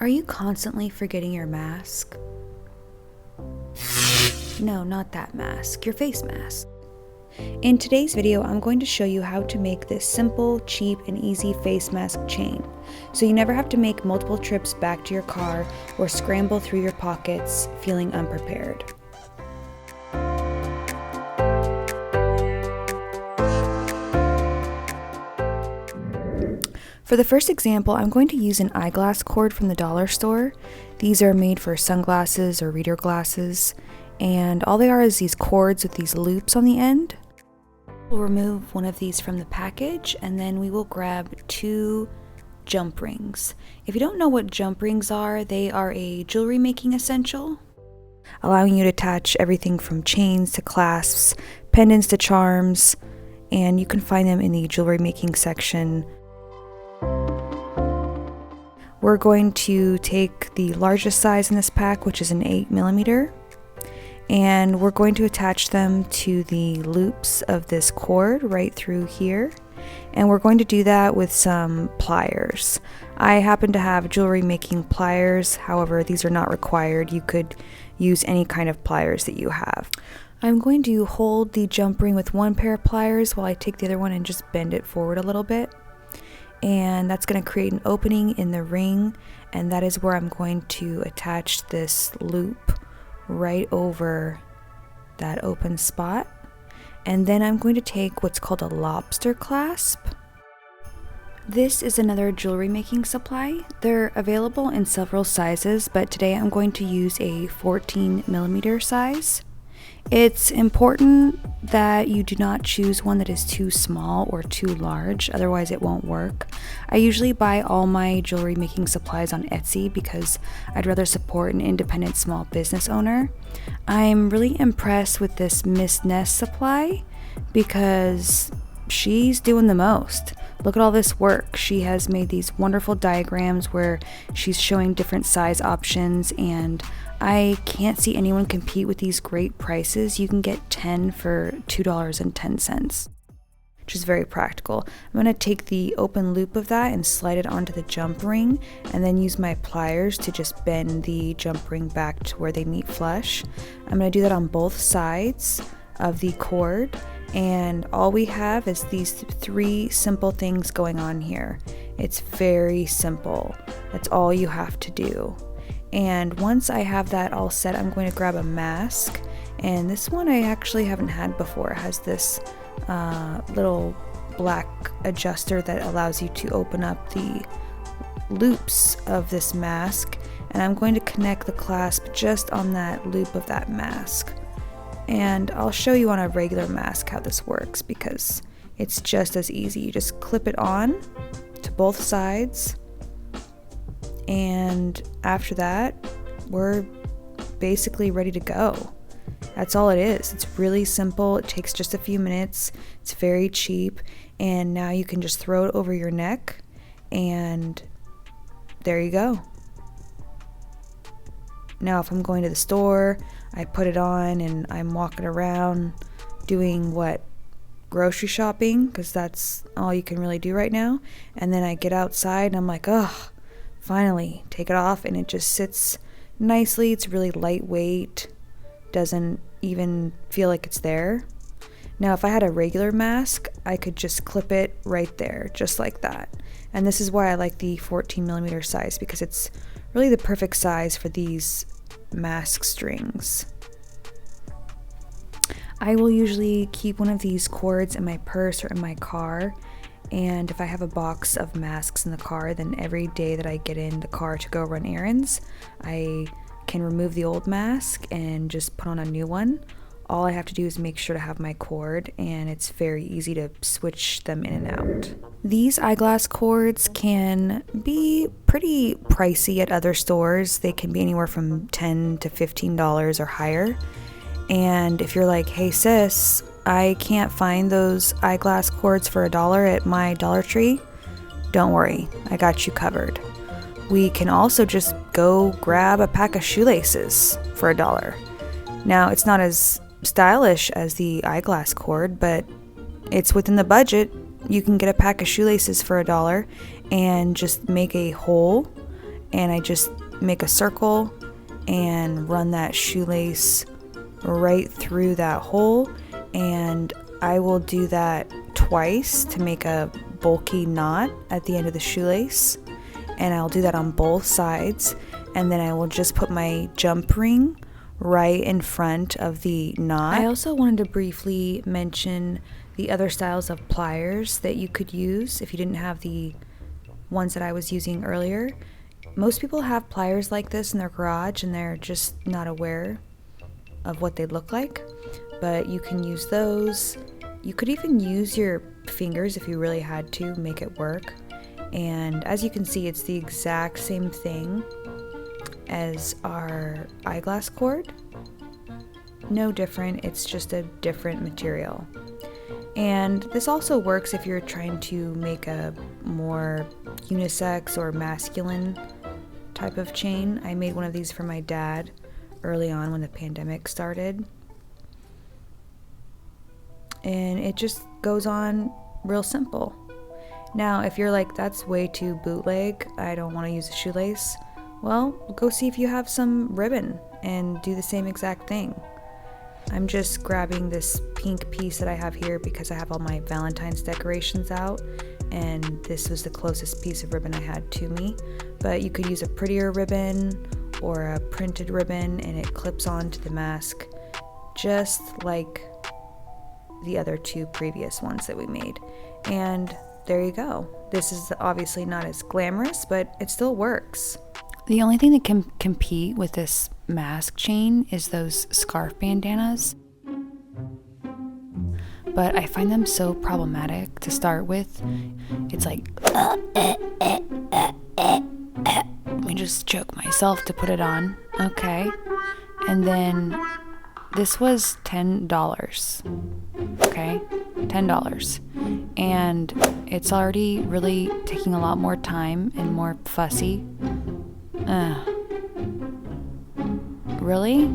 Are you constantly forgetting your mask? No, not that mask, your face mask. In today's video, I'm going to show you how to make this simple, cheap, and easy face mask chain, so you never have to make multiple trips back to your car or scramble through your pockets feeling unprepared. For the first example, I'm going to use an eyeglass cord from the dollar store. These are made for sunglasses or reader glasses, and all they are is these cords with these loops on the end. We'll remove one of these from the package, and then we will grab 2 jump rings. If you don't know what jump rings are, they are a jewelry making essential, allowing you to attach everything from chains to clasps, pendants to charms, and you can find them in the jewelry making section. We're going to take the largest size in this pack, which is an 8mm, and we're going to attach them to the loops of this cord right through here, and we're going to do that with some pliers. I happen to have jewelry making pliers, however these are not required. You could use any kind of pliers that you have. I'm going to hold the jump ring with one pair of pliers while I take the other one and just bend it forward a little bit. And that's going to create an opening in the ring, and that is where I'm going to attach this loop right over that open spot. And then I'm going to take what's called a lobster clasp. This is another jewelry making supply. They're available in several sizes, but today I'm going to use a 14mm size. It's important that you do not choose one that is too small or too large, otherwise it won't work. I usually buy all my jewelry making supplies on Etsy because I'd rather support an independent small business owner. I'm really impressed with this Miss Ness supply because she's doing the most. Look at all this work. She has made these wonderful diagrams where she's showing different size options, and I can't see anyone compete with these great prices. You can get 10 for $2.10, which is very practical. I'm going to take the open loop of that and slide it onto the jump ring, and then use my pliers to just bend the jump ring back to where they meet flush. I'm going to do that on both sides of the cord, and all we have is these 3 simple things going on here. It's very simple. That's all you have to do. And once I have that all set, I'm going to grab a mask, and this one I actually haven't had before. It has this little black adjuster that allows you to open up the loops of this mask, and I'm going to connect the clasp just on that loop of that mask. And I'll show you on a regular mask how this works because it's just as easy. You just clip it on to both sides, and after that we're basically ready to go. That's all it is. It's really simple. It takes just a few minutes. It's very cheap, and now you can just throw it over your neck, and there you go. Now if I'm going to the store, I put it on and I'm walking around doing grocery shopping, because that's all you can really do right now, and then I get outside and I'm like, oh, finally, take it off, and it just sits nicely. It's really lightweight, doesn't even feel like it's there. Now if I had a regular mask, I could just clip it right there, just like that. And this is why I like the 14mm size, because it's really the perfect size for these mask strings. I will usually keep one of these cords in my purse or in my car, and if I have a box of masks in the car, then every day that I get in the car to go run errands, I can remove the old mask and just put on a new one. All I have to do is make sure to have my cord, and it's very easy to switch them in and out. These eyeglass cords can be pretty pricey at other stores. They can be anywhere from $10 to $15 or higher. And if you're like, hey sis, I can't find those eyeglass cords for $1 at my Dollar Tree, don't worry, I got you covered. We can also just go grab a pack of shoelaces for $1. Now, it's not as stylish as the eyeglass cord, but it's within the budget. You can get a pack of shoelaces for $1 and just make a hole and I just make a circle and run that shoelace right through that hole, and I will do that twice to make a bulky knot at the end of the shoelace, and I'll do that on both sides, and then I will just put my jump ring right in front of the knot. I also wanted to briefly mention the other styles of pliers that you could use if you didn't have the ones that I was using earlier. Most people have pliers like this in their garage and they're just not aware of what they look like, but you can use those. You could even use your fingers if you really had to make it work. And as you can see, it's the exact same thing as our eyeglass cord. No different, it's just a different material. And this also works if you're trying to make a more unisex or masculine type of chain. I made one of these for my dad early on when the pandemic started. And it just goes on real simple. Now, if you're like, that's way too bootleg, I don't want to use a shoelace, well, go see if you have some ribbon and do the same exact thing. I'm just grabbing this pink piece that I have here because I have all my Valentine's decorations out, and this was the closest piece of ribbon I had to me. But you could use a prettier ribbon or a printed ribbon, and it clips onto the mask just like the other two previous ones that we made. And there you go. This is obviously not as glamorous, but it still works. The only thing that can compete with this mask chain is those scarf bandanas. But I find them so problematic to start with. It's like, let me just choke myself to put it on. Okay. And then this was $10. Okay? $10. And it's already really taking a lot more time and more fussy. Really?